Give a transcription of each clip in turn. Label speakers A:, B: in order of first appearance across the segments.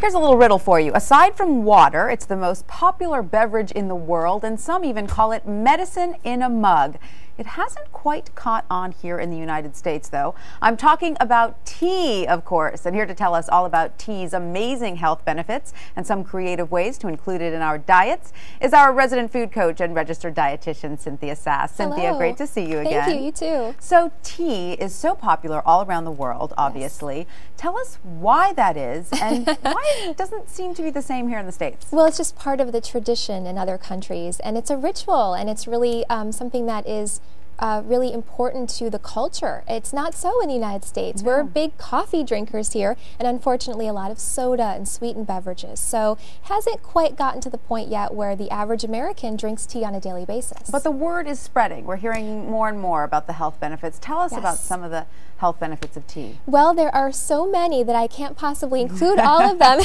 A: Here's a little riddle for you. Aside from water, it's the most popular beverage in the world, and some even call it medicine in a mug. It hasn't quite caught on here in the United States, though. I'm talking about tea, of course, and here to tell us all about tea's amazing health benefits and some creative ways to include it in our diets is our resident food coach and registered dietitian, Cynthia Sass.
B: Hello.
A: Cynthia, great to see you again.
B: Thank you, you too.
A: So tea is so popular all around the world, obviously. Yes. Tell us why that is and why it doesn't seem to be the same here in the States.
B: Well, it's just part of the tradition in other countries, and it's a ritual, and it's really something that is really important to the culture. It's not so in the United States.
A: No.
B: We're big coffee drinkers here, and unfortunately a lot of soda and sweetened beverages. So it hasn't quite gotten to the point yet where the average American drinks tea on a daily basis.
A: But the word is spreading. We're hearing more and more about the health benefits. Tell us about some of the health benefits of tea.
B: Well, there are so many that I can't possibly include all of them.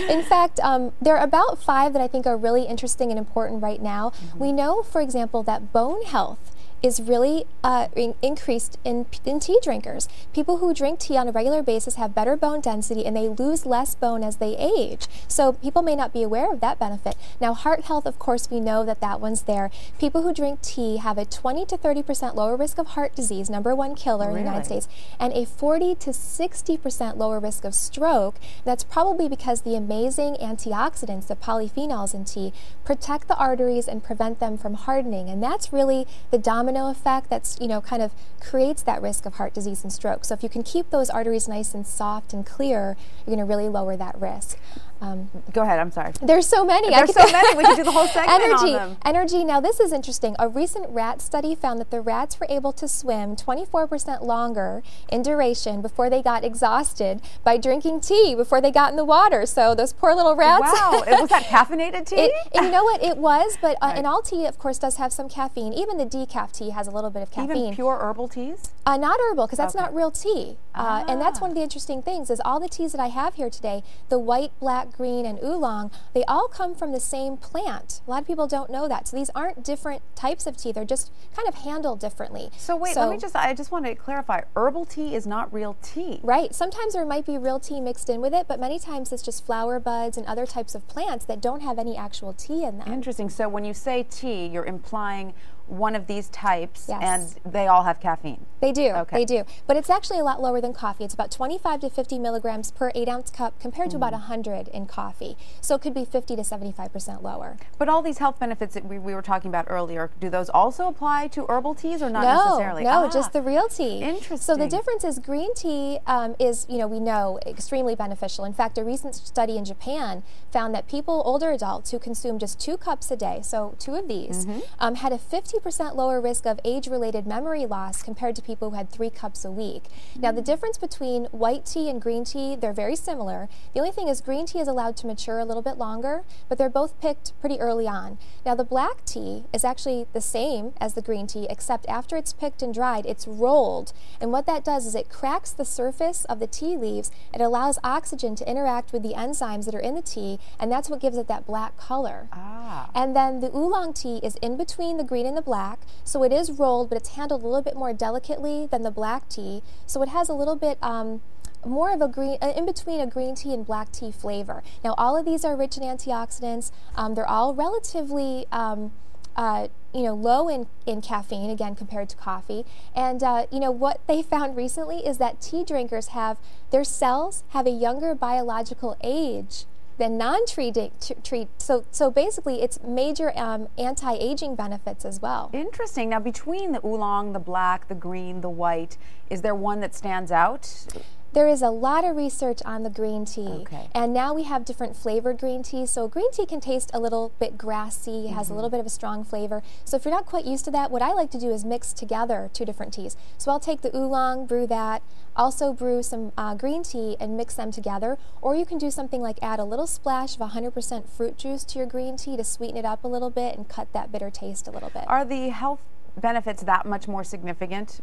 B: In fact, there are about 5 that I think are really interesting and important right now. We know, for example, that bone health is really increased in tea drinkers. People who drink tea on a regular basis have better bone density and they lose less bone as they age. So people may not be aware of that benefit. Now, heart health, of course, we know that that one's there. People who drink tea have a 20 to 30% lower risk of heart disease, #1 killer in the United States, and a 40 to 60% lower risk of stroke. That's probably because the amazing antioxidants, the polyphenols in tea, protect the arteries and prevent them from hardening. And that's really the domino effect that's, kind of creates that risk of heart disease and stroke. So if you can keep those arteries nice and soft and clear, you're going to really lower that risk.
A: Go ahead, I'm sorry.
B: There's so many.
A: There's so many. We could do the whole segment on them.
B: Energy. Now this is interesting. A recent rat study found that the rats were able to swim 24% longer in duration before they got exhausted by drinking tea before they got in the water. So those poor little rats.
A: Wow. Was that caffeinated tea?
B: You know what? It was, but and all tea, of course, does have some caffeine. Even the decaf tea has a little bit of caffeine.
A: Even pure herbal teas?
B: Not herbal, because that's not real tea. And that's one of the interesting things is all the teas that I have here today, the white, black, green, and oolong, they all come from the same plant. A lot of people don't know that. So these aren't different types of tea. They're just kind of handled differently.
A: So wait, I just want to clarify. Herbal tea is not real tea.
B: Right. Sometimes there might be real tea mixed in with it, but many times it's just flower buds and other types of plants that don't have any actual tea in them.
A: Interesting. So when you say tea, you're implying one of these types,
B: yes,
A: and they all have caffeine.
B: They do,
A: okay.
B: They do. But it's actually a lot lower than coffee. It's about 25 to 50 milligrams per 8-ounce cup compared to about 100 in coffee. So it could be 50 to 75% lower.
A: But all these health benefits that we were talking about earlier, do those also apply to herbal teas or not necessarily?
B: No, just the real tea.
A: Interesting.
B: So the difference is green tea is, we know, extremely beneficial. In fact, a recent study in Japan found that people, older adults, who consume just 2 cups a day, so 2 of these, had a 50% lower risk of age-related memory loss compared to people who had 3 cups a week. Now, the difference between white tea and green tea, they're very similar. The only thing is green tea is allowed to mature a little bit longer, but they're both picked pretty early on. Now, the black tea is actually the same as the green tea, except after it's picked and dried, it's rolled. And what that does is it cracks the surface of the tea leaves. It allows oxygen to interact with the enzymes that are in the tea, and that's what gives it that black color. And then the oolong tea is in between the green and the black, so it is rolled, but it's handled a little bit more delicately than the black tea, so it has a little bit more of a green, in between a green tea and black tea flavor. Now, all of these are rich in antioxidants. They're all relatively low in caffeine, again, compared to coffee. And, what they found recently is that tea drinkers their cells have a younger biological age than non-treat. So basically, it's major anti-aging benefits as well.
A: Interesting. Now, between the oolong, the black, the green, the white, is there one that stands out?
B: There is a lot of research on the green tea, and now we have different flavored green teas. So green tea can taste a little bit grassy, it has a little bit of a strong flavor. So if you're not quite used to that, what I like to do is mix together 2 different teas. So I'll take the oolong, brew that, also brew some green tea and mix them together. Or you can do something like add a little splash of 100% fruit juice to your green tea to sweeten it up a little bit and cut that bitter taste a little bit.
A: Are the health benefits that much more significant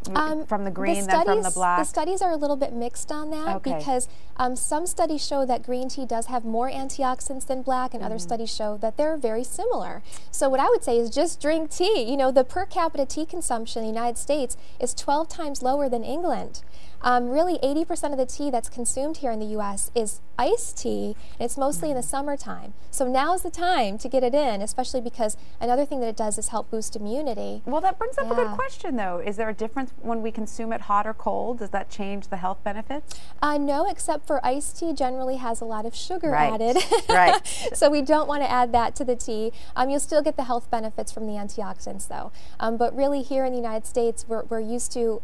A: from the green than from the black?
B: The studies are a little bit mixed on that because some studies show that green tea does have more antioxidants than black, and other studies show that they're very similar. So what I would say is just drink tea. The per capita tea consumption in the United States is 12 times lower than England. Really 80% of the tea that's consumed here in the U.S. is iced tea, and it's mostly in the summertime. So now's the time to get it in, especially because another thing that it does is help boost immunity.
A: Well, that brings up a good question, though. Is there a difference when we consume it hot or cold? Does that change the health benefits?
B: No, except for iced tea generally has a lot of sugar
A: Right.
B: added.
A: Right.
B: So we don't want to add that to the tea. You'll still get the health benefits from the antioxidants, though. But really, here in the United States, we're used to,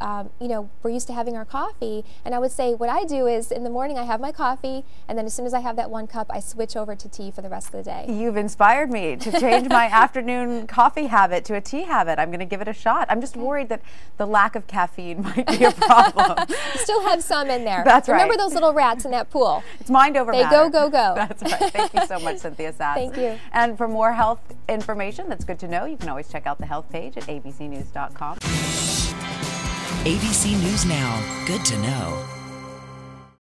B: we're used to having our coffee. And I would say what I do is in the morning I have my coffee, and then as soon as I have that 1 cup, I switch over to tea for the rest of the day.
A: You've inspired me to change my afternoon coffee habit to a tea habit. I'm going to give it a shot. I'm just worried that the lack of caffeine might be a problem.
B: Still have some in there.
A: That's right.
B: Remember those little rats in that pool?
A: It's mind over matter.
B: They go, go, go.
A: That's right. Thank you so much, Cynthia Sass.
B: Thank you.
A: And for more health information that's good to know, you can always check out the health page at abcnews.com.
C: ABC News Now. Good to know.